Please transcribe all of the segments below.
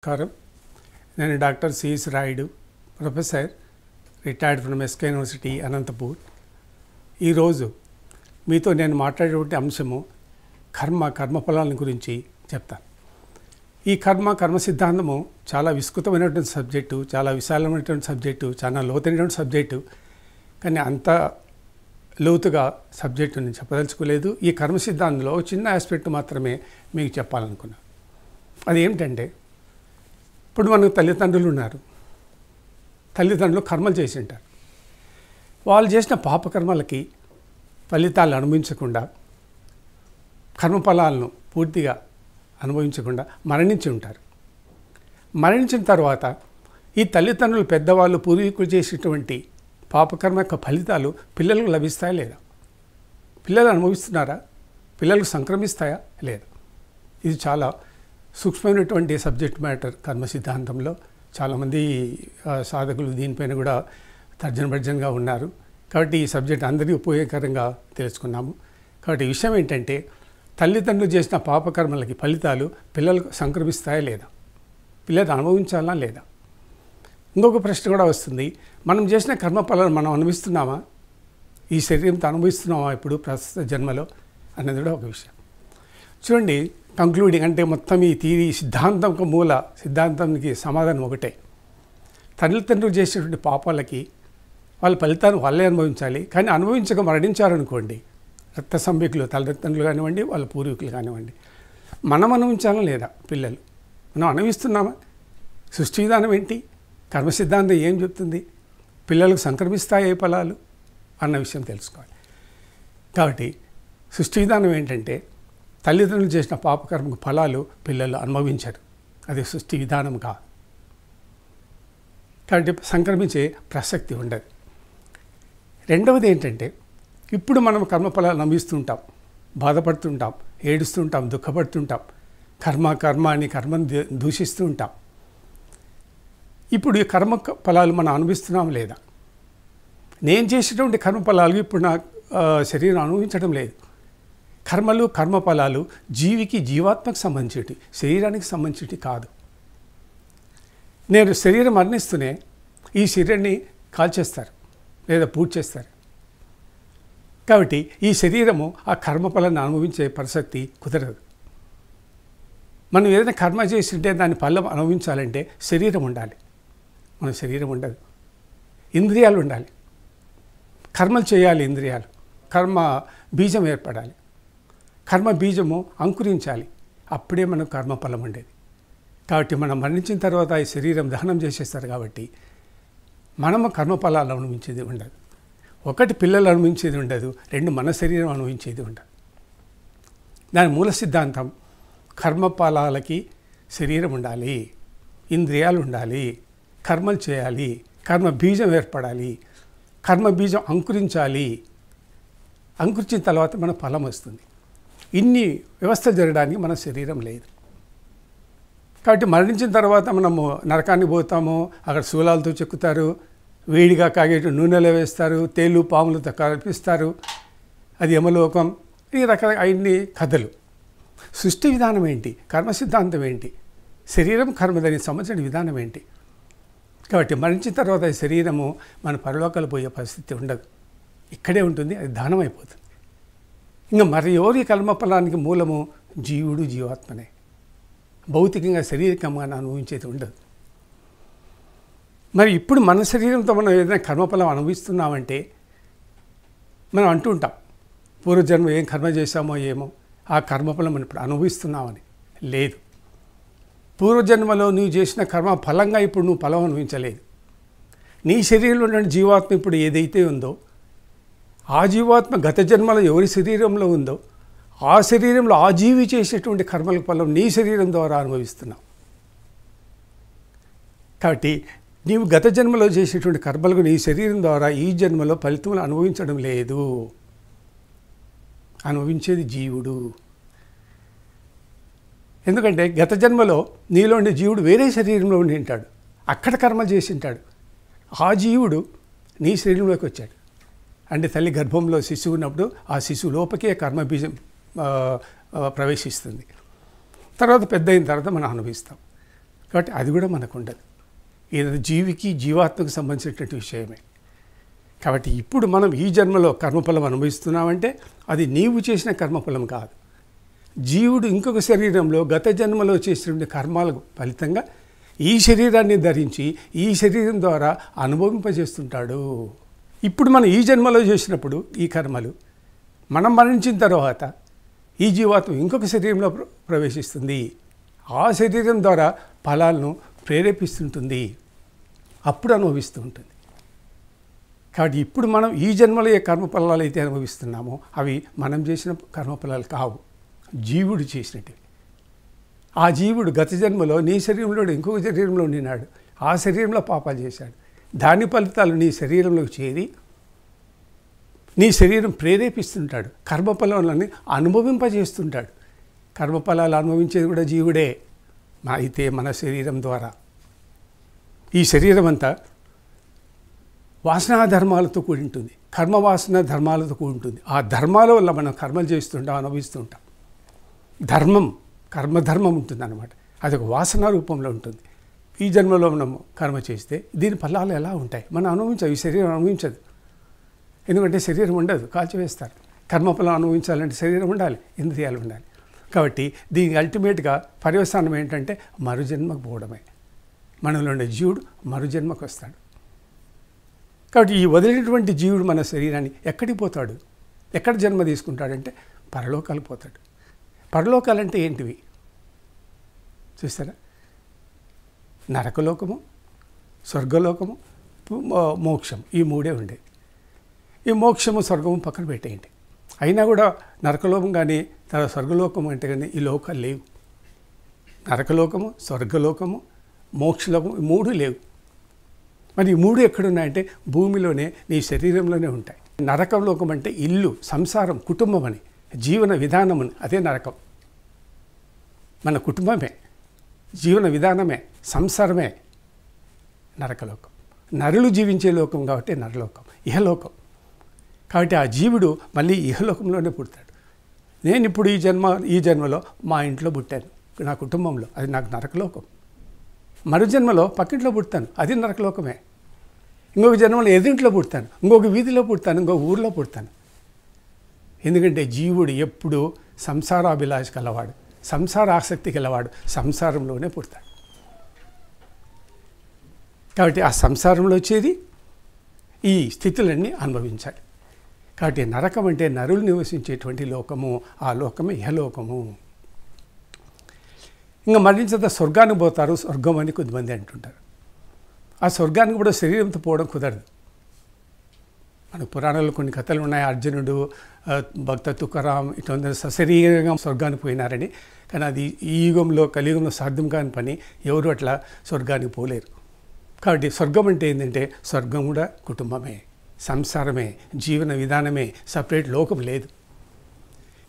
నమస్కారం. నేను doctor C S Rayudu, professor, retired from S K university Anantapur. ఈరోజు మీతో నేను మాట్లాడేటువంటి అంశము కర్మఫలాల గురించి చెప్తాను. ఈ కర్మ సిద్ధాంతము చాలా విస్తృతమైనటువంటి సబ్జెక్టు, చాలా విశాలమైనటువంటి సబ్జెక్టు, చాలా లోతైనటువంటి సబ్జెక్టు. కానీ అంత లోతుగా సబ్జెక్టు నేను చెప్పదలుచుకోలేదు. ఈ కర్మ సిద్ధాంతంలో చిన్న ఆస్పెక్ట్ మాత్రమే మీకు చెప్పాలనుకున్నాను. అది ఏమిటంటే, ఇప్పుడు మనకు తల్లిదండ్రులు ఉన్నారు. తల్లిదండ్రులు కర్మలు చేసి ఉంటారు. వాళ్ళు చేసిన పాపకర్మలకి ఫలితాలు అనుభవించకుండా, కర్మఫలాలను పూర్తిగా అనుభవించకుండా మరణించి ఉంటారు. మరణించిన తర్వాత ఈ తల్లిదండ్రులు పెద్దవాళ్ళు పూర్వీకులు చేసేటువంటి పాపకర్మ యొక్క ఫలితాలు పిల్లలకు లభిస్తాయా లేదా? పిల్లలు అనుభవిస్తున్నారా? పిల్లలకు సంక్రమిస్తాయా లేదా? ఇది చాలా సూక్ష్మమైనటువంటి సబ్జెక్ట్ మ్యాటర్. కర్మ సిద్ధాంతంలో చాలామంది సాధకులు దీనిపైన కూడా తర్జనభర్జనగా ఉన్నారు. కాబట్టి ఈ సబ్జెక్ట్ అందరికీ ఉపయోగకరంగా తెలుసుకున్నాము. కాబట్టి ఈ విషయం ఏంటంటే, తల్లిదండ్రులు చేసిన పాపకర్మలకి ఫలితాలు పిల్లలకు సంక్రమిస్తాయా లేదా? పిల్లలు అనుభవించాలా లేదా? ఇంకొక ప్రశ్న కూడా వస్తుంది, మనం చేసిన కర్మఫలాలు మనం అనుభవిస్తున్నామా? ఈ శరీరంతో అనుభవిస్తున్నామా ఇప్పుడు ప్రస్తుత జన్మలో అన్నది కూడా ఒక విషయం. చూడండి, కంక్లూడింగ్ అంటే మొత్తం ఈ థియరీ సిద్ధాంతానికి సమాధానం ఒకటే. తల్లిదండ్రులు చేసేటువంటి పాపాలకి వాళ్ళ ఫలితాన్ని వాళ్ళే అనుభవించాలి. కానీ అనుభవించక మరణించారనుకోండి, రక్త సంబికులు తల్లిదండ్రులు కానివ్వండి, వాళ్ళ పూర్వీకులు కానివ్వండి, మనం అనుభవించాలా లేదా? పిల్లలు మనం అనుభవిస్తున్నామా? సృష్టి విధానం ఏంటి? కర్మ సిద్ధాంతం ఏం చెప్తుంది? పిల్లలకు సంక్రమిస్తాయి ఫలాలు అన్న విషయం తెలుసుకోవాలి. కాబట్టి సృష్టి విధానం ఏంటంటే, తల్లిదండ్రులు చేసిన పాపకర్మకు ఫలాలు పిల్లలు అనుభవించరు. అది సృష్టి విధానం కాదు. కాబట్టి సంక్రమించే ప్రసక్తి ఉండదు. రెండవది ఏంటంటే, ఇప్పుడు మనం కర్మఫలాలు అనుభవిస్తుంటాం, బాధపడుతుంటాం, ఏడుస్తుంటాం, దుఃఖపడుతుంటాం, కర్మ అని కర్మను దూషిస్తూ ఉంటాం. ఇప్పుడు ఈ కర్మ ఫలాలు మనం అనుభవిస్తున్నాం లేదా? నేను చేసేటువంటి కర్మఫలాలు ఇప్పుడు నా శరీరం అనుభవించడం లేదు. కర్మఫలాలు జీవాత్మకు సంబంధించి, శరీరానికి సంబంధించి కాదు. నేను శరీరం మరణిస్తూనే ఈ శరీరాన్ని కాల్చేస్తారు లేదా పూజ చేస్తారు. కాబట్టి ఈ శరీరము ఆ కర్మఫలాన్ని అనుభవించే ప్రసక్తి కుదరదు. మనం ఏదైనా కర్మ చేస్తుంటే దాని ఫలం అనుభవించాలంటే శరీరం ఉండాలి. మన శరీరం ఉండదు. ఇంద్రియాలు ఉండాలి. కర్మలు చేయాలి. ఇంద్రియాలు కర్మ బీజం ఏర్పడాలి. కర్మ బీజము అంకురించాలి. అప్పుడే మనకు కర్మఫలం ఉండేది. కాబట్టి మనం మరణించిన తర్వాత ఈ శరీరం దహనం చేసేస్తారు. కాబట్టి మనము కర్మఫలాలు అనుభవించేది ఉండదు. ఒకటి పిల్లలు అనుభవించేది ఉండదు, రెండు మన శరీరం అనుభవించేది ఉండదు. దాని మూల సిద్ధాంతం కర్మఫలాలకి శరీరం ఉండాలి, ఇంద్రియాలు ఉండాలి, కర్మలు చేయాలి, కర్మ బీజం ఏర్పడాలి, కర్మ బీజం అంకురించాలి. అంకురించిన తర్వాత మన ఫలం వస్తుంది. ఇన్ని వ్యవస్థలు జరగడానికి మన శరీరం లేదు. కాబట్టి మరణించిన తర్వాత మనము నరకానికి పోతాము. అక్కడ శూలాలతో చెక్కుతారు, వేడిగా కాగేటు నూనెలో వేస్తారు, తేలు పాములతో కల్పిస్తారు. అది యమలోకం. ఈ రకరకాల అన్ని కథలు. సృష్టి విధానం ఏంటి? కర్మ సిద్ధాంతం ఏంటి? శరీరం కర్మ దానికి సంబంధించిన విధానం ఏంటి? కాబట్టి మరణించిన తర్వాత ఈ శరీరము మన పరలోకాలు పోయే పరిస్థితి ఉండదు. ఇక్కడే ఉంటుంది. అది దానం అయిపోతుంది. ఇంకా మరి ఎవరి కర్మఫలానికి మూలము? జీవుడు, జీవాత్మనే. భౌతికంగా శారీరకంగా అనుభవించేది ఉండదు. మరి ఇప్పుడు మన శరీరంతో మనం ఏదైనా కర్మఫలం అనుభవిస్తున్నామంటే మనం అంటూ ఉంటాం, పూర్వజన్మ ఏం కర్మ చేశామో ఏమో ఆ కర్మఫలం మనం ఇప్పుడు అనుభవిస్తున్నామని. లేదు. పూర్వజన్మలో నువ్వు చేసిన కర్మ ఫలంగా ఇప్పుడు నువ్వు ఫలం అనుభవించలేదు. నీ శరీరంలో ఉన్న జీవాత్మ ఇప్పుడు ఏదైతే ఉందో ఆ జీవాత్మ గత జన్మలో ఎవరి శరీరంలో ఉందో ఆ శరీరంలో ఆ జీవి చేసేటువంటి కర్మల ఫలం నీ శరీరం ద్వారా అనుభవిస్తున్నావు. కాబట్టి నీవు గత జన్మలో చేసేటువంటి కర్మలకు నీ శరీరం ద్వారా ఈ జన్మలో ఫలితములు అనుభవించడం లేదు. అనుభవించేది జీవుడు. ఎందుకంటే గత జన్మలో నీలో ఉండే జీవుడు వేరే శరీరంలో ఉండి ఉంటాడు, అక్కడ కర్మలు చేసి ఉంటాడు. ఆ జీవుడు నీ శరీరంలోకి వచ్చాడు. అంటే తల్లి గర్భంలో శిశువు ఉన్నప్పుడు ఆ శిశువు లోపకే కర్మబీజం ప్రవేశిస్తుంది. తర్వాత పెద్ద అయిన తర్వాత మనం అనుభవిస్తాం. కాబట్టి అది కూడా మనకు ఉండదు. ఇది జీవికి జీవాత్మకు సంబంధించినటువంటి విషయమే. కాబట్టి ఇప్పుడు మనం ఈ జన్మలో కర్మఫలం అనుభవిస్తున్నామంటే అది నీవు చేసిన కర్మఫలం కాదు. జీవుడు ఇంకొక శరీరంలో గత జన్మలో చేసినటువంటి కర్మాలకు ఫలితంగా ఈ శరీరాన్ని ధరించి ఈ శరీరం ద్వారా అనుభవింపజేస్తుంటాడు. ఇప్పుడు మనం ఈ జన్మలో చేసినప్పుడు ఈ కర్మలు మనం మరణించిన తర్వాత ఈ జీవాత్మ ఇంకొక శరీరంలో ప్రవేశిస్తుంది. ఆ శరీరం ద్వారా ఫలాలను ప్రేరేపిస్తుంటుంది, అప్పుడు అనుభవిస్తూ ఉంటుంది. కాబట్టి ఇప్పుడు మనం ఈ జన్మలో ఏ కర్మఫలాలు అయితే అనుభవిస్తున్నామో అవి మనం చేసిన కర్మఫలాలు కావు, జీవుడు చేసినట్టు. ఆ జీవుడు గత జన్మలో నీ శరీరంలో ఇంకొక శరీరంలో ఉండినాడు, ఆ శరీరంలో పాపాలు చేశాడు. దాని ఫలితాలు నీ శరీరంలోకి చేరి నీ శరీరం ప్రేరేపిస్తుంటాడు, కర్మఫలాలను అనుభవింపజేస్తుంటాడు. కర్మఫలాలు అనుభవించేది కూడా జీవుడే, అయితే మన శరీరం ద్వారా. ఈ శరీరం అంతా వాసనా ధర్మాలతో కూడి ఉంటుంది, కర్మవాసన ధర్మాలతో కూడి ఉంటుంది. ఆ ధర్మాల వల్ల మనం కర్మలు చేస్తుంటాం, అనుభవిస్తుంటాం. ధర్మం, కర్మధర్మం ఉంటుంది అన్నమాట. అది ఒక వాసన రూపంలో ఉంటుంది. ఈ జన్మలో మనం కర్మ చేస్తే దీని ఫలాలు ఎలా ఉంటాయి మనం అనుభవించాం. ఈ శరీరం అనుభవించదు, ఎందుకంటే శరీరం ఉండదు, కాల్చివేస్తారు. కర్మఫలం అనుభవించాలంటే శరీరం ఉండాలి, ఇంద్రియాలు ఉండాలి. కాబట్టి దీనికి అల్టిమేట్గా పర్యవసానం ఏంటంటే మరుజన్మకు పోవడమే. మనలో ఉండే జీవుడు మరుజన్మకు వస్తాడు. కాబట్టి ఈ వదిలినటువంటి జీవుడు మన శరీరాన్ని ఎక్కడికి పోతాడు, ఎక్కడ జన్మ తీసుకుంటాడంటే పరలోకాలకు పోతాడు. పరలోకాలంటే ఏంటివి చూస్తారా? నరకలోకము, స్వర్గలోకము, మోక్షం, ఈ మూడే ఉండేవి. ఈ మోక్షము స్వర్గము పక్కన పెట్టేయండి. అయినా కూడా నరకలోకం కానీ తర్వాత స్వర్గలోకం అంటే కానీ ఈ లోకాలు లేవు. నరకలోకము, స్వర్గలోకము, మోక్షలోకము ఈ మూడు లేవు. మరి ఈ మూడు ఎక్కడున్నాయంటే భూమిలోనే, నీ శరీరంలోనే ఉంటాయి. నరకలోకం అంటే ఇల్లు, సంసారం, కుటుంబం అని, జీవన విధానం అని, అదే నరకం. మన కుటుంబమే, జీవన విధానమే, సంసారమే నరకలోకం. నరులు జీవించే లోకం కాబట్టి నరలోకం, ఇహలోకం. కాబట్టి ఆ జీవుడు మళ్ళీ ఇహలోకంలోనే పుడతాడు. నేను ఇప్పుడు ఈ జన్మలో మా ఇంట్లో పుట్టాను, నా కుటుంబంలో, అది నాకు నరకలోకం. మరు జన్మలో పక్కింట్లో పుడతాను, అది నరకలోకమే. ఇంకొక జన్మలో ఎదురింట్లో పుడతాను, ఇంకొక వీధిలో పుడతాను, ఇంకొక ఊరిలో పుడతాను. ఎందుకంటే జీవుడు ఎప్పుడు సంసారాభిలాష కలవాడు, సంసార ఆసక్తి గలవాడు, సంసారంలోనే పుడతాడు. కాబట్టి ఆ సంసారంలో వచ్చేది ఈ స్థితులన్నీ అనుభవించాలి. కాబట్టి నరకం అంటే నరులు నివసించేటువంటి లోకము, ఆ లోకమే ఇహలోకము. ఇంకా మరణించిన స్వర్గానికి పోతారు, స్వర్గం అని కొద్దిమంది అంటుంటారు. ఆ స్వర్గానికి కూడా శరీరంతో పోవడం కుదరదు. మన పురాణాల్లో కొన్ని కథలు ఉన్నాయి, అర్జునుడు, భక్త తుకారాం ఇటువంటి సశరీరంగా స్వర్గానికి పోయినారని. కానీ అది ఈ యుగంలో, కలియుగంలో సాధ్యం కాని పని, ఎవరు అట్లా స్వర్గానికి పోలేరు. కాబట్టి స్వర్గం అంటే ఏంటంటే స్వర్గం కూడా కుటుంబమే, సంసారమే, జీవన విధానమే, సపరేట్ లోకం లేదు.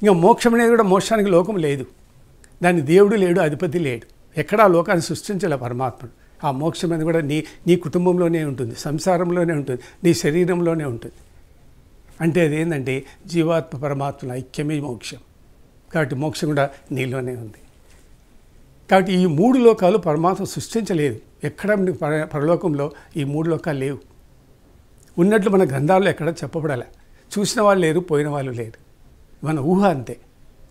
ఇంకా మోక్షం అనేది కూడా, మోక్షానికి లోకం లేదు, దాని దేవుడు లేడు, అధిపతి లేడు, ఎక్కడా లోకాన్ని సృష్టించలే పరమాత్ముడు. ఆ మోక్షం అనేది కూడా నీ కుటుంబంలోనే ఉంటుంది, సంసారంలోనే ఉంటుంది, నీ శరీరంలోనే ఉంటుంది. అంటే అది ఏంటంటే జీవాత్మ పరమాత్మల ఐక్యమే మోక్షం. కాబట్టి మోక్షం కూడా నీలోనే ఉంది. కాబట్టి ఈ మూడు లోకాలు పరమాత్మ సృష్టించలేదు. ఎక్కడ పరలోకంలో ఈ మూడు లోకాలు లేవు. ఉన్నట్లు మన గ్రంథాల్లో ఎక్కడ చెప్పబడాలి. చూసిన వాళ్ళు లేరు, పోయిన వాళ్ళు లేరు, మన ఊహ అంతే,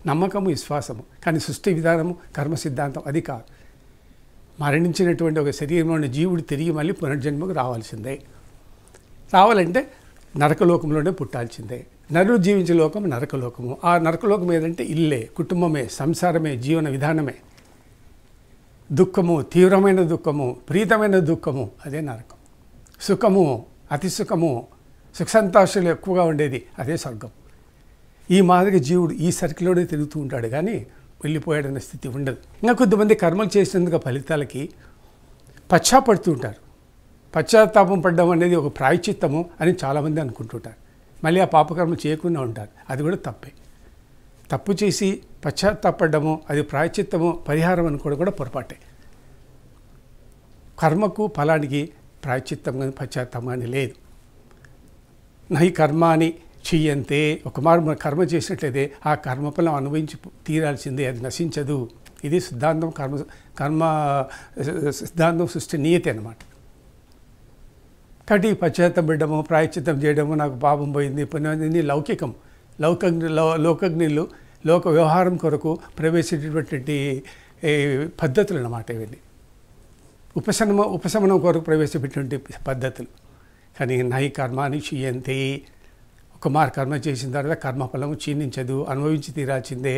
నమ్మకము, విశ్వాసము. కానీ సృష్టి విధానము, కర్మ సిద్ధాంతం అది కాదు. మరణించినటువంటి ఒక శరీరంలోని జీవుడు తిరిగి మళ్ళీ పునర్జన్మకు రావాల్సిందే. రావాలంటే నరకలోకంలోనే పుట్టాల్సిందే. నరులు జీవించే లోకం నరకలోకము. ఆ నరకలోకం ఏదంటే ఇల్లే, కుటుంబమే, సంసారమే, జీవన విధానమే. దుఃఖము, తీవ్రమైన దుఃఖము, ప్రీతమైన దుఃఖము, అదే నరకం. సుఖము, అతి సుఖము, సుఖ సంతోషాలు ఎక్కువగా ఉండేది, అదే స్వర్గం. ఈ మాదిరిగా జీవుడు ఈ సర్కిల్లోనే తిరుగుతూ ఉంటాడు, కానీ వెళ్ళిపోయాడనే స్థితి ఉండదు. ఇంకా కొద్దిమంది కర్మలు చేసినందుకు ఫలితాలకి పశ్చాపడుతూ ఉంటారు. పశ్చాత్తాపం పడడం అనేది ఒక ప్రాయశ్చిత్తము అని చాలామంది అనుకుంటుంటారు. మళ్ళీ ఆ పాపకర్మ చేయకుండా ఉంటారు, అది కూడా తప్పే. తప్పు చేసి పశ్చాత్తాపడము, అది ప్రాయశ్చిత్తము, పరిహారం అనుకోవడం కూడా పొరపాటే. కర్మకు ఫలానికి ప్రాయశ్చిత్తం కానీ పశ్చాత్తాపం కానీ లేదు. నహి కర్మాని చెయ్యంతే, ఒక మారు మన కర్మ చేసినట్లయితే ఆ కర్మఫలం అనుభవించి తీరాల్సిందే, అది నశించదు. ఇది సిద్ధాంతం, కర్మ సిద్ధాంతం, సృష్టి నియతి అన్నమాట. కాబట్టి పశ్చాత్తాపడము, ప్రాయశ్చిత్తం చేయడము, నాకు పాపం పోయింది, పుణ్యం, లౌకికం, లోకజ్ఞులు లోక వ్యవహారం కొరకు ప్రవేశించేటువంటి పద్ధతులు అన్నమాట. ఇవన్నీ ఉపశమనం కొరకు ప్రవేశపెట్టినటువంటి పద్ధతులు. కానీ నై కర్మాని క్షీయంతి, ఒక మారు కర్మ చేసిన తర్వాత కర్మఫలము క్షీణించదు, అనుభవించి తీరాల్సిందే.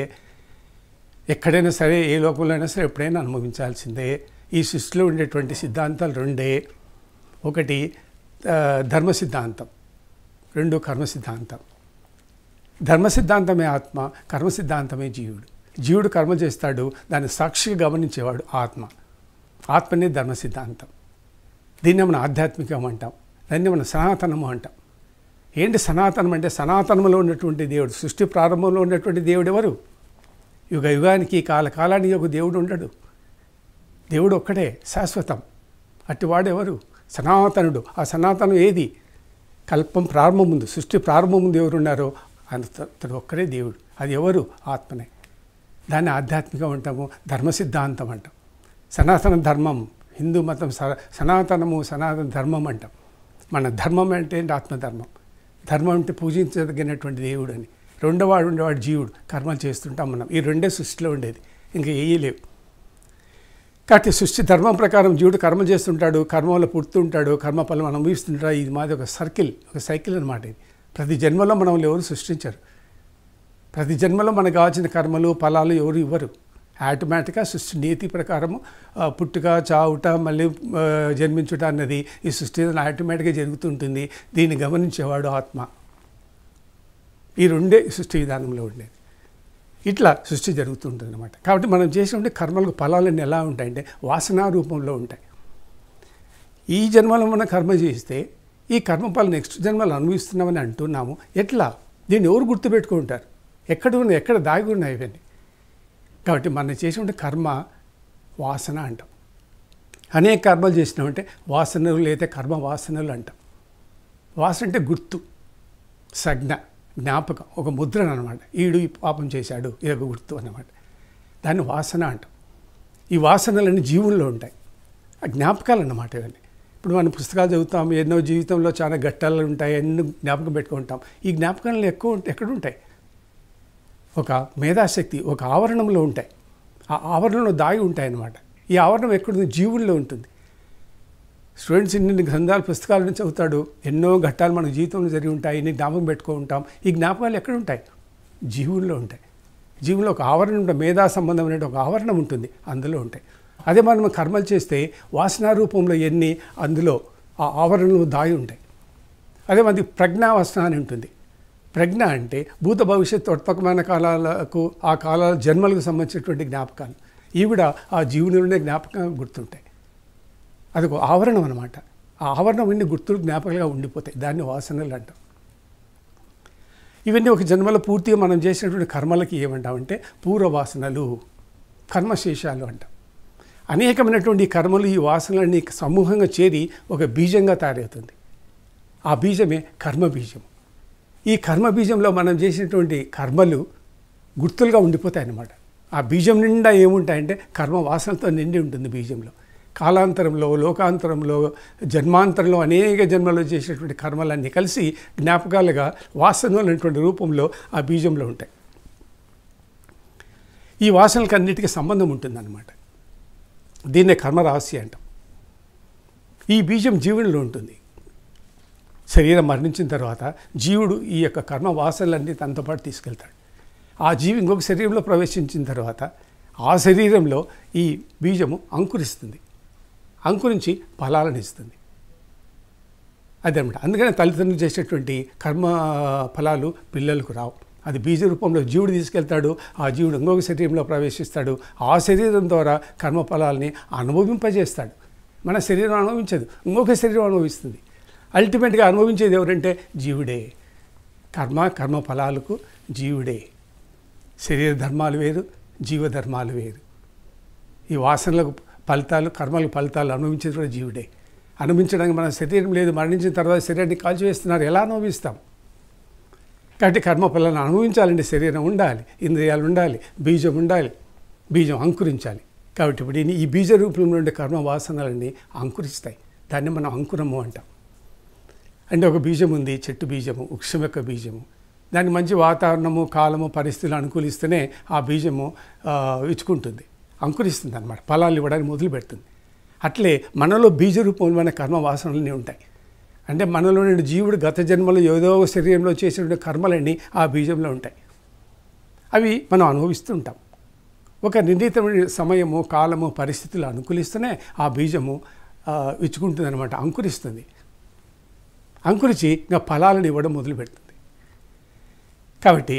ఎక్కడైనా సరే, ఏ లోకంలో అయినా సరే ఎప్పుడైనా అనుభవించాల్సిందే. ఈ సృష్టిలో ఉండేటువంటి సిద్ధాంతాలు రెండే. ఒకటి ధర్మ సిద్ధాంతం, రెండు కర్మ సిద్ధాంతం. ధర్మ సిద్ధాంతమే ఆత్మ, కర్మ సిద్ధాంతమే జీవుడు. జీవుడు కర్మ చేస్తాడు, దాన్ని సాక్షిగా గమనించేవాడు ఆత్మ. ఆత్మనే ధర్మ సిద్ధాంతం. దీన్ని మనం ఆధ్యాత్మికం అంటాం, దాన్ని మనం సనాతనము అంటాం. ఏంటి సనాతనం అంటే? సనాతనంలో ఉన్నటువంటి దేవుడు, సృష్టి ప్రారంభంలో ఉన్నటువంటి దేవుడు ఎవరు? యుగ యుగానికి, కాలానికి ఒక దేవుడు ఉండడు. దేవుడు ఒక్కడే శాశ్వతం. అట్టివాడెవరు? సనాతనుడు. ఆ సనాతనం ఏది? కల్పం ప్రారంభం ముందు, సృష్టి ప్రారంభం ముందు ఎవరున్నారో అతడు ఒక్కడే దేవుడు. అది ఎవరు? ఆత్మనే. దాన్ని ఆధ్యాత్మికం అంటాము, ధర్మ సిద్ధాంతం అంటాం. సనాతన ధర్మం, హిందూ మతం సనాతనము, సనాతన ధర్మం అంటాం. మన ధర్మం అంటే ఆత్మధర్మం. ధర్మం అంటే పూజించదగినటువంటి దేవుడు అని. రెండోవాడు ఉండేవాడు జీవుడు, కర్మలు చేస్తుంటాం మనం. ఈ రెండే సృష్టిలో ఉండేది, ఇంకా ఏమీ లేవు. కాబట్టి సృష్టి ధర్మం ప్రకారం జీవుడు కర్మ చేస్తుంటాడు, కర్మలో పుడుతుంటాడు, కర్మఫలం అనుభవిస్తుంటాడు. ఇది మాది ఒక సైకిల్ అనమాట. ఇది ప్రతి జన్మలో మనం ఎవరు సృష్టించారు. ప్రతి జన్మలో మనకు కావాల్సిన కర్మలు ఫలాలు ఎవరు ఇవ్వరు. ఆటోమేటిక్గా సృష్టి నీతి ప్రకారము పుట్టుక, చావుట, మళ్ళీ జన్మించుట అన్నది ఈ సృష్టి ఆటోమేటిక్గా జరుగుతుంటుంది. దీన్ని గమనించేవాడు ఆత్మ. ఈ రెండే సృష్టి విధానంలో ఉండేది. ఇట్లా సృష్టి జరుగుతుంటుంది అన్నమాట. కాబట్టి మనం చేసినటువంటి కర్మలకు ఫలాలన్నీ ఎలా ఉంటాయంటే వాసనా రూపంలో ఉంటాయి. ఈ జన్మలో మనం కర్మ చేస్తే ఈ కర్మఫలం నెక్స్ట్ జన్మలు అనుభవిస్తున్నామని అంటున్నాము. ఎట్లా? దీన్ని ఎవరు గుర్తుపెట్టుకుంటారు? ఎక్కడ దాగి ఉన్నాయి ఇవన్నీ? కాబట్టి మనం చేసినటువంటి కర్మ వాసన అంటాం. అనేక కర్మలు చేసినామంటే వాసనలు లేదా కర్మ వాసనలు అంటాం. వాసన అంటే గుర్తు, సంజ్ఞ, జ్ఞాపకం, ఒక ముద్రణ అనమాట. ఈడు ఈ పాపం చేశాడు, ఇది ఒక గుర్తు అన్నమాట. దాన్ని వాసన అంటాం. ఈ వాసనలన్నీ జీవుల్లో ఉంటాయి. ఆ జ్ఞాపకాలు అన్నమాట ఇవన్నీ. ఇప్పుడు మనం పుస్తకాలు చదువుతాం, ఎన్నో జీవితంలో చాలా ఘట్టాలు ఉంటాయి, ఎన్నో జ్ఞాపకం పెట్టుకుంటాం. ఈ జ్ఞాపకాలు ఎక్కడుంటాయి? ఒక మేధాశక్తి, ఒక ఆవరణంలో ఉంటాయి. ఆ ఆవరణలో దాగి ఉంటాయి అన్నమాట. ఈ ఆవరణం ఎక్కడుంది? జీవుల్లో ఉంటుంది. స్టూడెంట్స్ ఇన్ని గ్రంథాలు, పుస్తకాలను చదువుతాడు, ఎన్నో ఘట్టాలు మన జీవితంలో జరిగి ఉంటాయి, ఇన్ని జ్ఞాపకం పెట్టుకుంటాం. ఈ జ్ఞాపకాలు ఎక్కడ ఉంటాయి? జీవుల్లో ఉంటాయి. జీవుల్లో ఒక ఆవరణ ఉంటుంది, మేధా సంబంధం అనే ఒక ఆవరణం ఉంటుంది, అందులో ఉంటాయి. అదే మనం కర్మలు చేస్తే వాసనా రూపంలో ఎన్ని అందులో ఆ ఆవరణలు దాగి ఉంటాయి. అదే మనకి ప్రజ్ఞావసన అని ఉంటుంది. ప్రజ్ఞ అంటే భూత భవిష్యత్తు వర్తమాన కాలాలకు, ఆ కాలాల జన్మలకు సంబంధించినటువంటి జ్ఞాపకాలు. ఇవి కూడా ఆ జీవునిలోనే జ్ఞాపకంగా గుర్తుంటాయి. అదొక ఆవరణం అనమాట. ఆ ఆవరణం ఇన్ని గుర్తులు జ్ఞాపకాలుగా ఉండిపోతాయి. దాన్ని వాసనలు అంటాం. ఇవన్నీ ఒక జన్మలో పూర్తిగా మనం చేసినటువంటి కర్మలకి ఏమంటామంటే పూర్వవాసనలు, కర్మశేషాలు అంటాం. అనేకమైనటువంటి కర్మలు, ఈ వాసనలన్నీ సమూహంగా చేరి ఒక బీజంగా తయారవుతుంది. ఆ బీజమే కర్మబీజం. ఈ కర్మబీజంలో మనం చేసినటువంటి కర్మలు గుర్తులుగా ఉండిపోతాయి అన్నమాట. ఆ బీజం నిండా ఏముంటాయంటే కర్మ వాసనలతో నిండి ఉంటుంది బీజంలో. కాలాంతరంలో, లోకాంతరంలో, జన్మాంతరంలో అనేక జన్మలో చేసినటువంటి కర్మలన్నీ కలిసి జ్ఞాపకాలుగా వాసనలు అనేటువంటి రూపంలో ఆ బీజంలో ఉంటాయి. ఈ వాసనలకు అన్నిటికీ సంబంధం ఉంటుందన్నమాట. దీన్నే కర్మరాశి అంటాం. ఈ బీజం జీవునిలో ఉంటుంది. శరీరం మరణించిన తర్వాత జీవుడు ఈ యొక్క కర్మ వాసనలన్నీ తనతో పాటు తీసుకెళ్తాడు. ఆ జీవి ఇంకొక శరీరంలో ప్రవేశించిన తర్వాత ఆ శరీరంలో ఈ బీజము అంకురిస్తుంది. అంకురించి ఫలాలను ఇస్తుంది. అదనమాట. అందుకనే తల్లిదండ్రులు చేసేటువంటి కర్మ ఫలాలు పిల్లలకు రావు. అది బీజ రూపంలో జీవుడు తీసుకెళ్తాడు. ఆ జీవుడు ఇంకొక శరీరంలో ప్రవేశిస్తాడు. ఆ శరీరం ద్వారా కర్మఫలాల్ని అనుభవింపజేస్తాడు. మన శరీరం అనుభవించదు, ఇంకొక శరీరం అనుభవిస్తుంది. అల్టిమేట్గా అనుభవించేది ఎవరంటే జీవుడే. కర్మ ఫలాలకు జీవుడే. శరీర ధర్మాలు వేరు, జీవధర్మాలు వేరు. ఈ వాసనలకు ఫలితాలు, కర్మలకు ఫలితాలు అనుభవించేది కూడా జీవుడే. అనుభవించడానికి మన శరీరం లేదు. మరణించిన తర్వాత శరీరాన్ని కాల్చివేస్తున్నారు, ఎలా అనుభవిస్తాం? కాబట్టి కర్మఫలాలను అనుభవించాలంటే శరీరం ఉండాలి, ఇంద్రియాలు ఉండాలి, బీజం ఉండాలి. బీజం అంకురించాలి. కాబట్టి ఇప్పుడు ఈ బీజ రూపంలో ఉండే కర్మ వాసనలన్నీ అంకురిస్తాయి. దాన్ని మనం అంకురము అంటాం. అంటే ఒక బీజం ఉంది, చెట్టు బీజము, వృక్షం యొక్క బీజము. దానికి మంచి వాతావరణము, కాలము, పరిస్థితులు అనుకూలిస్తేనే ఆ బీజము ఇచ్చుకుంటుంది, అంకురిస్తుంది అన్నమాట, ఫలాలు ఇవ్వడానికి మొదలు పెడుతుంది. అట్లే మనలో బీజ రూపంలోమైన కర్మ వాసనలన్నీ ఉంటాయి. అంటే మనలో నుండి జీవుడు గత జన్మలో ఏదో శరీరంలో చేసిన కర్మలన్నీ ఆ బీజంలో ఉంటాయి. అవి మనం అనుభవిస్తూ ఉంటాం. ఒక నిర్ణీతమైన సమయము, కాలము, పరిస్థితులు అనుకూలిస్తూనే ఆ బీజము ఇచ్చుకుంటుంది అనమాట, అంకురిస్తుంది. అంకురించి ఇంకా ఫలాలను ఇవ్వడం మొదలు పెడుతుంది. కాబట్టి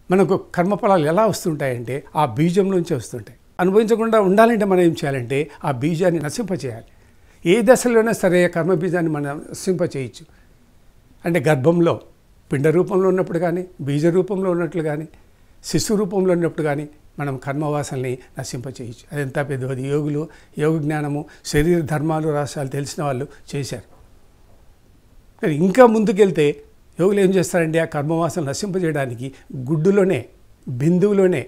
మనకు కర్మఫలాలు ఎలా వస్తుంటాయంటే ఆ బీజం నుంచి వస్తుంటాయి. అనుభవించకుండా ఉండాలంటే మనం ఏం చేయాలంటే ఆ బీజాన్ని నశింపచేయాలి. ఏ దశలోనే సరే కర్మ బీజాన్ని మనం నశింపచేయచ్చు. అంటే గర్భంలో పిండ రూపంలో ఉన్నప్పుడు కానీ, బీజ రూపంలో ఉన్నట్లు కానీ, శిశు రూపంలో ఉన్నప్పుడు కానీ మనం కర్మవాసనల్ని నశింపచేయచ్చు. అదంతా పెద్దది యోగులు, యోగ జ్ఞానము, శరీర ధర్మాలు, రహస్యాలు తెలిసిన వాళ్ళు చేశారు. కానీ ఇంకా ముందుకెళ్తే యోగులు ఏం చేస్తారంటే ఆ కర్మవాసనలు నశింపజేయడానికి గుడ్డులోనే, బిందువులోనే,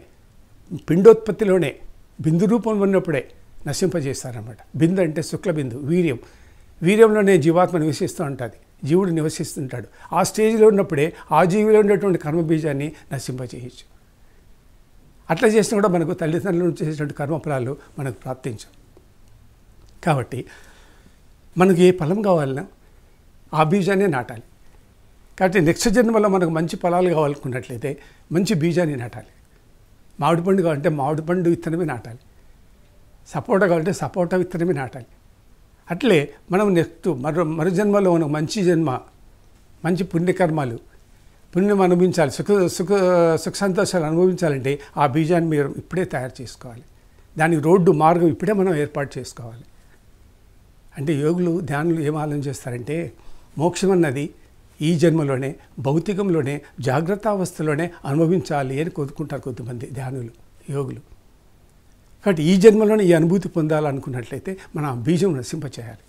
పిండోత్పత్తిలోనే, బిందు రూపంలో ఉన్నప్పుడే నశింపజేస్తారన్నమాట. బిందు అంటే శుక్ల బిందు, వీర్యం. వీర్యంలోనే జీవాత్మ నివసిస్తూ ఉంటుంది, జీవుడు నివసిస్తుంటాడు. ఆ స్టేజ్లో ఉన్నప్పుడే ఆ జీవిలో ఉన్నటువంటి కర్మబీజాన్ని నశింపజేయచ్చు. అట్లా చేసినా కూడా మనకు తల్లిదండ్రుల నుంచి చేసేటువంటి కర్మఫలాలు మనకు ప్రాప్తించవు. కాబట్టి మనకు ఏ ఫలం కావాలన్నా ఆ బీజాన్ని నాటాలి. కాబట్టి నెక్స్ట్ జన్మలో మనకు మంచి ఫలాలు కావాలనుకున్నట్లయితే మంచి బీజాన్ని నాటాలి. మామిడి పండు కావాలంటే మామిడి పండు విత్తనమే నాటాలి. సపోటా కావాలంటే సపోటా విత్తనమే నాటాలి. అట్లే మనం నెక్స్ట్ మరు జన్మలో మనకు మంచి జన్మ, మంచి పుణ్యకర్మాలు, పుణ్యం అనుభవించాలి, సుఖ సంతోషాలు అనుభవించాలంటే ఆ బీజాన్ని మీరు ఇప్పుడే తయారు చేసుకోవాలి. దానికి రోడ్డు మార్గం ఇప్పుడే మనం ఏర్పాటు చేసుకోవాలి. అంటే యోగులు, ధ్యానులు ఏం ఆలోచన చేస్తారంటే మోక్షం అన్నది ఈ జన్మలోనే, భౌతికంలోనే, జాగ్రత్త అవస్థలోనే అనుభవించాలి అని కోరుకుంటారు కొంతమంది ధ్యానులు, యోగులు. కాబట్టి ఈ జన్మలోనే ఈ అనుభూతి పొందాలనుకున్నట్లయితే మనం ఆ బీజం నశింపచేయాలి.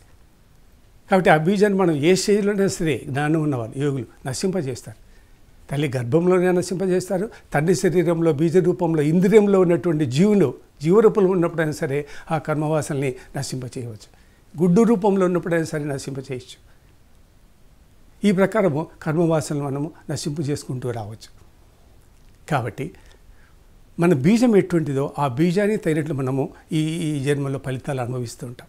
కాబట్టి ఆ బీజాన్ని మనం ఏ స్టేజ్లోనే సరే జ్ఞానం ఉన్నవాళ్ళు యోగులు నశింపజేస్తారు. తల్లి గర్భంలోనే నశింపజేస్తారు, తండ్రి శరీరంలో బీజ రూపంలో ఇంద్రియంలో ఉన్నటువంటి జీవరూపంలో ఉన్నప్పుడైనా సరే ఆ కర్మవాసనల్ని నశింపచేయవచ్చు. గుడ్డు రూపంలో ఉన్నప్పుడైనా సరే నశింపచేయచ్చు. ఈ ప్రకారము కర్మవాసనలు మనము నశింపు చేసుకుంటూ రావచ్చు. కాబట్టి మన బీజం ఎటువంటిదో ఆ బీజానికి తగినట్లు మనము ఈ జన్మలో ఫలితాలు అనుభవిస్తూ ఉంటాం.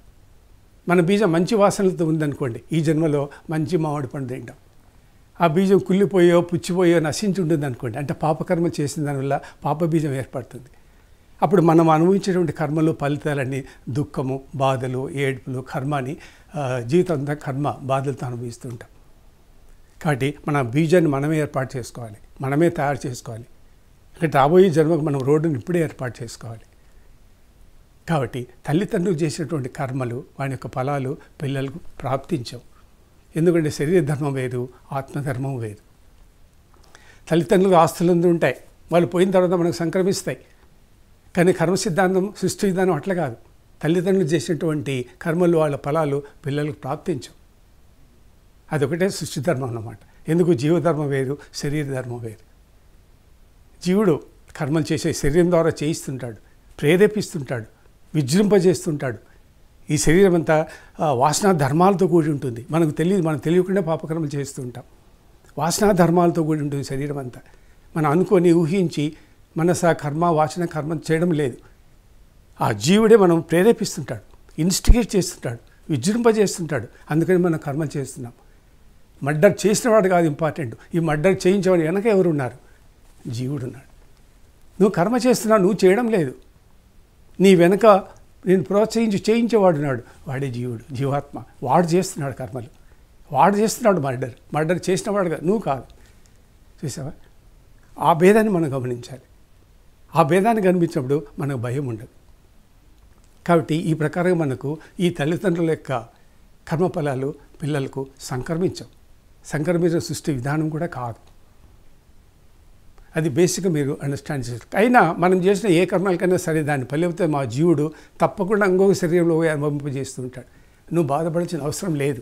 మన బీజం మంచి వాసనలతో ఉందనుకోండి, ఈ జన్మలో మంచి మామిడి పండు తింటాం. ఆ బీజం కుళ్ళిపోయో, పుచ్చిపోయో, నశించి ఉంటుంది అనుకోండి, అంటే పాపకర్మ చేసిన దానివల్ల పాప బీజం ఏర్పడుతుంది. అప్పుడు మనం అనుభవించేటువంటి కర్మలు, ఫలితాలన్నీ దుఃఖము, బాధలు, ఏడుపులు, కర్మని జీవితం అంతా కర్మ బాధలతో అనుభవిస్తూ ఉంటాం. కాబట్టి మన బీజాన్ని మనమే ఏర్పాటు చేసుకోవాలి, మనమే తయారు చేసుకోవాలి. అంటే రాబోయే జన్మకు మనం రోడ్డుని ఇప్పుడే ఏర్పాటు చేసుకోవాలి. కాబట్టి తల్లిదండ్రులు చేసినటువంటి కర్మలు, వాని యొక్క ఫలాలు పిల్లలకు ప్రాప్తించవు. ఎందుకంటే శరీర ధర్మం వేరు, ఆత్మధర్మం వేరు. తల్లిదండ్రులకు ఆస్తులు ఉంటాయి, వాళ్ళు పోయిన తర్వాత మనకు సంక్రమిస్తాయి. కానీ కర్మ సిద్ధాంతం, సృష్టి విధానం అట్లా కాదు. తల్లిదండ్రులు చేసినటువంటి కర్మలు, వాళ్ళ ఫలాలు పిల్లలకు ప్రాప్తించవు. అదొకటే సృష్టి ధర్మం అన్నమాట. ఎందుకు? జీవధర్మం వేరు, శరీర ధర్మం వేరు. జీవుడు కర్మలు చేసే శరీరం ద్వారా చేయిస్తుంటాడు, ప్రేరేపిస్తుంటాడు, విజృంపజేస్తుంటాడు. ఈ శరీరం అంతా వాసనా ధర్మాలతో కూడి ఉంటుంది. మనకు తెలియదు, మనం తెలియకుండా పాపకర్మలు చేస్తూ ఉంటాం. వాసనా ధర్మాలతో కూడి ఉంటుంది శరీరం అంతా. మనం అనుకొని ఊహించి మనస కర్మ, వాసన కర్మ చేయడం లేదు. ఆ జీవుడే మనం ప్రేరేపిస్తుంటాడు, ఇన్స్టిగేట్ చేస్తుంటాడు, విజృంపజేస్తుంటాడు. అందుకని మనం కర్మలు చేస్తున్నాం. మర్డర్ చేసినవాడు కాదు ఇంపార్టెంట్, ఈ మర్డర్ చేయించేవాడు వెనక ఎవరున్నారు? జీవుడు ఉన్నాడు. నువ్వు కర్మ చేస్తున్నావు, నువ్వు చేయడం లేదు. నీ వెనక నేను ప్రోత్సహించి చేయించేవాడున్నాడు, వాడే జీవుడు, జీవాత్మ. వాడు చేస్తున్నాడు కర్మలు, వాడు చేస్తున్నాడు మర్డర్ చేసినవాడు కాదు, నువ్వు కాదు. చూసావా? ఆ భేదాన్ని మనం గమనించాలి. ఆ భేదాన్ని కనిపించినప్పుడు మనకు భయం ఉండదు. కాబట్టి ఈ ప్రకారంగా మనకు ఈ తల్లిదండ్రుల యొక్క కర్మఫలాలు పిల్లలకు సంక్రమించిన సృష్టి విధానం కూడా కాదు. అది బేసిక్గా మీరు అండర్స్టాండ్ చేస్తారు. అయినా మనం చేసిన ఏ కర్మలకైనా సరే దాని ఫలితం మా జీవుడు తప్పకుండా ఇంకొక శరీరంలో అనుభవింపజేస్తూ ఉంటాడు. నువ్వు బాధపడాల్సిన అవసరం లేదు.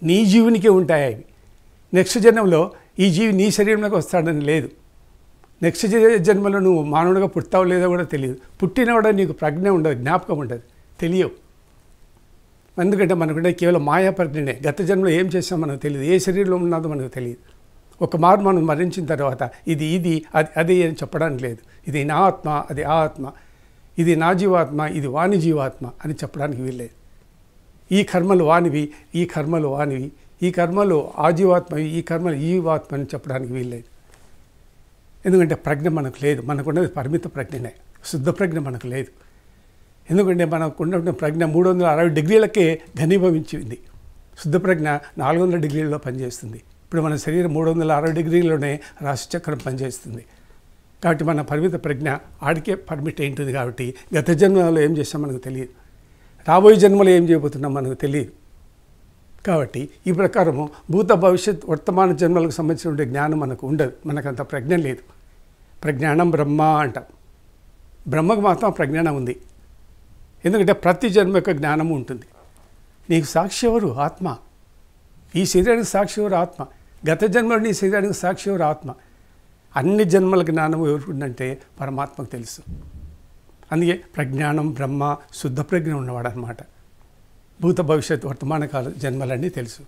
నీ జీవునికే ఉంటాయి అవి. నెక్స్ట్ జన్మలో ఈ జీవి నీ శరీరంలోకి వస్తాడని లేదు. నెక్స్ట్ జన్మలో నువ్వు మానవుడిగా పుట్టావు లేదో కూడా తెలియదు. పుట్టినా కూడా నీకు ప్రజ్ఞ ఉండదు, జ్ఞాపకం ఉండదు, తెలియవు. ఎందుకంటే మనకుంటే కేవలం మాయా ప్రజ్ఞనే. గత జన్మలో ఏం చేసామో మనకు తెలియదు, ఏ శరీరంలో ఉన్నదో మనకు తెలియదు. ఒక మార్పు మనం మరణించిన తర్వాత ఇది అది అని చెప్పడానికి లేదు. ఇది నా ఆత్మ, అది ఆ ఆత్మ, ఇది నా జీవాత్మ, ఇది వాని జీవాత్మ అని చెప్పడానికి వీల్లేదు. ఈ కర్మలు వానివి, ఈ కర్మలు వానివి, ఈ కర్మలు ఆ జీవాత్మవి, ఈ కర్మలు ఈ జీవాత్మ అని చెప్పడానికి వీల్లేదు. ఎందుకంటే ప్రజ్ఞ మనకు లేదు. మనకున్నది పరిమిత ప్రజ్ఞనే, శుద్ధ ప్రజ్ఞ మనకు లేదు. ఎందుకంటే మనకున్న ప్రజ్ఞ 360 డిగ్రీలకే ఘనీభవించింది. శుద్ధ ప్రజ్ఞ 400 డిగ్రీల్లో పనిచేస్తుంది. ఇప్పుడు మన శరీరం 360 డిగ్రీలోనే రాశిచక్రం పనిచేస్తుంది. కాబట్టి మన పరిమిత ప్రజ్ఞ ఆడికే పర్మిట్ అయింటుంది. కాబట్టి గత జన్మలో ఏం చేస్తాం మనకు తెలియదు, రాబోయే జన్మలో ఏం చేయబోతున్నాం మనకు తెలియదు. కాబట్టి ఈ ప్రకారము భూత భవిష్యత్ వర్తమాన జన్మలకు సంబంధించిన జ్ఞానం మనకు ఉండదు, మనకంత ప్రజ్ఞ లేదు. ప్రజ్ఞానం బ్రహ్మ అంటాం. బ్రహ్మకు మాత్రం ప్రజ్ఞానం ఉంది. ఎందుకంటే ప్రతి జన్మ యొక్క జ్ఞానము ఉంటుంది. నీకు సాక్షి ఎవరు? ఆత్మ. ఈ శరీరానికి సాక్షి ఎవరు? ఆత్మ. గత జన్మలో నీ శరీరానికి సాక్షి ఎవరు? ఆత్మ. అన్ని జన్మల జ్ఞానం ఎవరుందంటే పరమాత్మకు తెలుసు. అందుకే ప్రజ్ఞానం బ్రహ్మ, శుద్ధ ప్రజ్ఞ ఉన్నవాడు అనమాట. భూత భవిష్యత్ వర్తమాన కాల జన్మలన్నీ తెలుసు.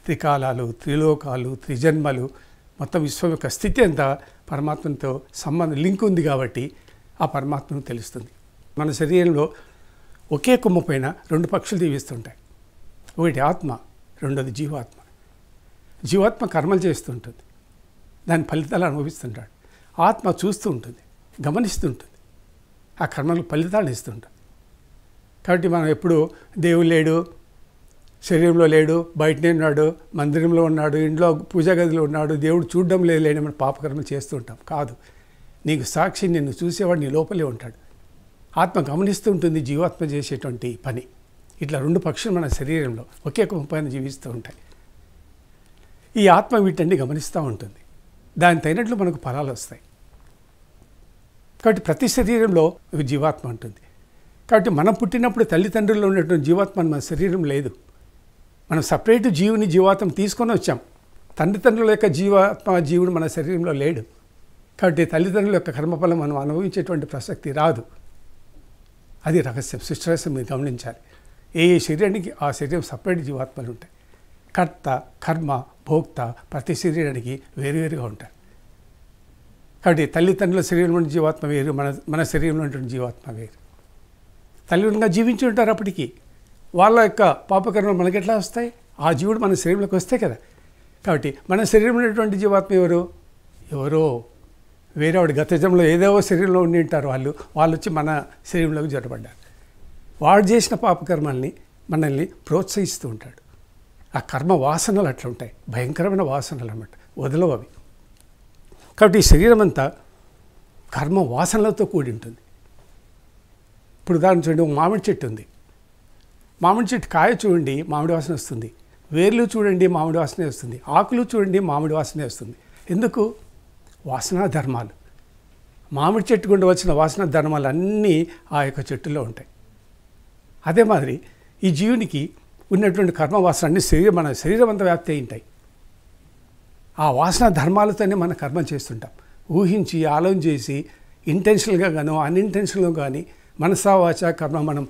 త్రికాలాలు, త్రిలోకాలు, త్రిజన్మలు, మొత్తం విశ్వం యొక్క స్థితి అంతా పరమాత్మతో లింక్ ఉంది. కాబట్టి ఆ పరమాత్మను తెలుస్తుంది. మన శరీరంలో ఒకే కొమ్మ పైన 2 పక్షులు జీవిస్తుంటాయి. ఒకటి ఆత్మ, రెండోది జీవాత్మ. జీవాత్మ కర్మలు చేస్తుంటుంది, దాని ఫలితాలు అనుభవిస్తుంటాడు. ఆత్మ చూస్తూ ఉంటుంది, గమనిస్తుంటుంది, ఆ కర్మలకు ఫలితాలు ఇస్తుంటుంది. కాబట్టి మనం ఎప్పుడు దేవుడు లేడు, శరీరంలో లేడు, బయటనే ఉన్నాడు, మందిరంలో ఉన్నాడు, ఇంట్లో పూజా గదిలో ఉన్నాడు, దేవుడు చూడడం లేని మనం పాపకర్మలు చేస్తూ ఉంటాం. కాదు, నీకు సాక్షి, నిన్ను చూసేవాడు నీ లోపలే ఉంటాడు. ఆత్మ గమనిస్తూ ఉంటుంది జీవాత్మ చేసేటువంటి పని. ఇట్లా 2 పక్షులు మన శరీరంలో ఒకే పైన జీవిస్తూ ఉంటాయి. ఈ ఆత్మ వీటన్ని గమనిస్తూ ఉంటుంది, దాని తగినట్లు మనకు ఫలాలు వస్తాయి. కాబట్టి ప్రతి శరీరంలో ఒక జీవాత్మ ఉంటుంది. కాబట్టి మనం పుట్టినప్పుడు తల్లిదండ్రుల్లో ఉన్నటువంటి జీవాత్మ మన శరీరం లేదు. మనం సపరేట్ జీవాత్మ తీసుకొని వచ్చాం. తల్లిదండ్రుల యొక్క జీవుడు మన శరీరంలో లేడు. కాబట్టి తల్లిదండ్రుల యొక్క కర్మఫలం మనం అనుభవించేటువంటి ప్రసక్తి రాదు. అది రహస్యం, సృష్టి రహస్యం మీరు గమనించాలి. ఏ శరీరానికి ఆ శరీరం సపరేట్ జీవాత్మలు ఉంటాయి. కర్త, కర్మ, భోక్త ప్రతి శరీరానికి వేరువేరుగా ఉంటారు. కాబట్టి తల్లిదండ్రుల శరీరంలో ఉన్న జీవాత్మ వేరు, మన శరీరంలో ఉన్నటువంటి జీవాత్మ వేరు. తల్లిదండ్రులుగా జీవించి ఉంటారు. అప్పటికి వాళ్ళ యొక్క పాపకర్మలు మనకి ఎట్లా వస్తాయి? ఆ జీవుడు మన శరీరంలోకి వస్తే కదా. కాబట్టి మన శరీరంలో ఉన్నటువంటి జీవాత్మ ఎవరో వేరేవాడు గత జన్మలో ఏదో శరీరంలో ఉండి ఉంటారు. వాళ్ళు వచ్చి మన శరీరంలోకి జొరబడ్డారు. వాడు చేసిన పాపకర్మల్ని మనల్ని ప్రోత్సహిస్తూ ఉంటాడు. ఆ కర్మ వాసనలు అట్లా ఉంటాయి, భయంకరమైన వాసనలు అన్నమాట, వదలవు అవి. కాబట్టి ఈ శరీరం అంతా కర్మ వాసనలతో కూడి ఉంటుంది. ఇప్పుడు ఉదాహరణ చూడండి, మామిడి చెట్టు ఉంది. మామిడి చెట్టు కాయ చూడండి, మామిడి వాసన వస్తుంది. వేర్లు చూడండి, మామిడి వాసనే వస్తుంది. ఆకులు చూడండి, మామిడి వాసనే వస్తుంది. ఎందుకు? వాసనా ధర్మాలు. మామిడి చెట్టు గుండా వచ్చిన వాసనా ధర్మాలు అన్నీ ఆ యొక్క చెట్టులో ఉంటాయి. అదే మాదిరి ఈ జీవునికి ఉన్నటువంటి కర్మ వాసన అన్ని మన శరీరం అంతా వ్యాప్తి అయి ఉంటాయి. ఆ వాసన ధర్మాలతోనే మన కర్మ చేస్తుంటాం. ఊహించి ఆలోచన చేసి ఇంటెన్షనల్గా గాను అన్ఇంటెన్షనల్గా కానీ మనసా వాచ కర్మ మనం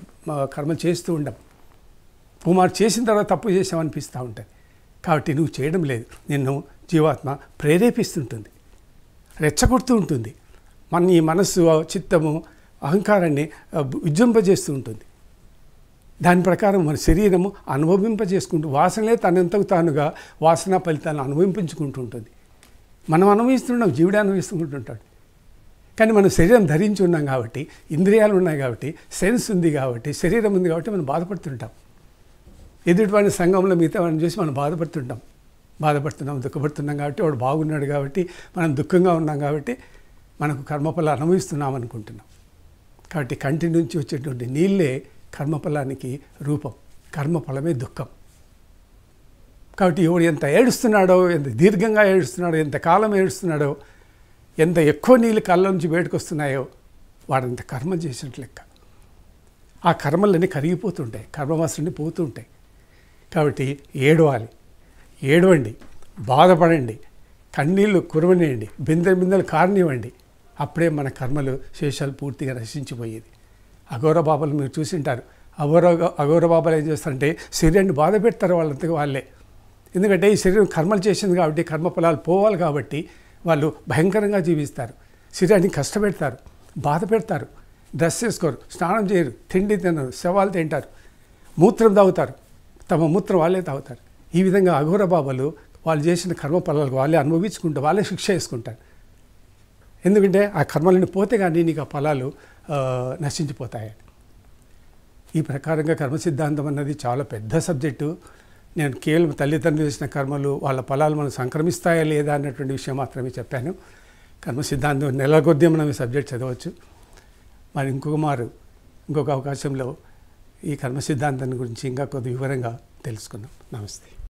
కర్మ చేస్తూ ఉండం. కుమార్ చేసిన తర్వాత తప్పు చేసామనిపిస్తూ ఉంటుంది. కాబట్టి నువ్వు చేయడం లేదు, నిన్ను జీవాత్మ ప్రేరేపిస్తుంటుంది, రెచ్చగొడుతూ ఉంటుంది. ఈ మనస్సు, చిత్తము, అహంకారాన్ని విజృంపజేస్తూ ఉంటుంది. దాని ప్రకారం మన శరీరము అనుభవింపజేసుకుంటూ వాసనలే తనంతకు తానుగా వాసన ఫలితాలను అనుభవించుకుంటూ ఉంటుంది. మనం అనుభవిస్తున్నాం, జీవుడే అనుభవిస్తుంటాడు. కానీ మనం శరీరం ధరించి ఉన్నాం కాబట్టి, ఇంద్రియాలు ఉన్నాయి కాబట్టి, సెన్స్ ఉంది కాబట్టి, శరీరం ఉంది కాబట్టి మనం బాధపడుతుంటాం. ఎదుటివాడిని సంఘంలో మిగతా వాడిని చూసి మనం బాధపడుతున్నాం, దుఃఖపడుతున్నాం కాబట్టి, వాడు బాగున్నాడు కాబట్టి, మనం దుఃఖంగా ఉన్నాం కాబట్టి మనకు కర్మఫలాలు అనుభవిస్తున్నాం అనుకుంటున్నాం. కాబట్టి కంటి నుంచి వచ్చేటువంటి నీళ్ళే కర్మఫలానికి రూపం. కర్మఫలమే దుఃఖం. కాబట్టి ఎవడు ఎంత ఏడుస్తున్నాడో, ఎంత దీర్ఘంగా ఏడుస్తున్నాడో, ఎంత కాలం ఏడుస్తున్నాడో, ఎంత ఎక్కువ నీళ్ళు కళ్ళ నుంచి బయటకు వస్తున్నాయో వాడంత కర్మ చేసినట్లు లెక్క. ఆ కర్మలన్నీ కరిగిపోతుంటాయి, కర్మవాసనని పోతూ ఉంటాయి. కాబట్టి ఏడవండి, బాధపడండి, కన్నీళ్ళు కురవనివ్వండి, బిందెలు కారనివ్వండి. అప్పుడే మన కర్మలు శేషాలు పూర్తిగా నశించిపోయేది. అఘోర బాబాలు మీరు చూసింటారు. అఘోర బాబాలు ఏం చేస్తారంటే శరీరాన్ని బాధ పెడతారు వాళ్ళంతగా వాళ్ళే. ఎందుకంటే ఈ శరీరం కర్మలు చేసింది కాబట్టి, కర్మ ఫలాలు పోవాలి కాబట్టి వాళ్ళు భయంకరంగా జీవిస్తారు. శరీరాన్ని కష్టపెడతారు, బాధ పెడతారు, డ్రెస్ చేసుకోరు, స్నానం చేయరు, తిండి తినరు, శవాలు తింటారు, మూత్రం తాగుతారు, తమ మూత్రం వాళ్ళే తాగుతారు. ఈ విధంగా అఘోర బాబాలు వాళ్ళు చేసిన కర్మ ఫలాలకు వాళ్ళే అనుభవించుకుంటూ వాళ్ళే శిక్ష వేసుకుంటారు. ఎందుకంటే ఆ కర్మలను పోతే కానీ నీకు ఆ ఫలాలు నశించిపోతాయి. ఈ ప్రకారంగా కర్మ సిద్ధాంతం అన్నది చాలా పెద్ద సబ్జెక్టు. నేను కేవలం తల్లిదండ్రులు చేసిన కర్మలు వాళ్ళ ఫలాలు మనకు సంక్రమిస్తాయా లేదా అన్నటువంటి విషయం మాత్రమే చెప్పాను. కర్మ సిద్ధాంతం నెల కొద్దీ మనం ఈ సబ్జెక్ట్ చదవచ్చు. మరి ఇంకొక అవకాశంలో ఈ కర్మ సిద్ధాంతాన్ని గురించి ఇంకా కొద్ది వివరంగా తెలుసుకుందాం. నమస్తే.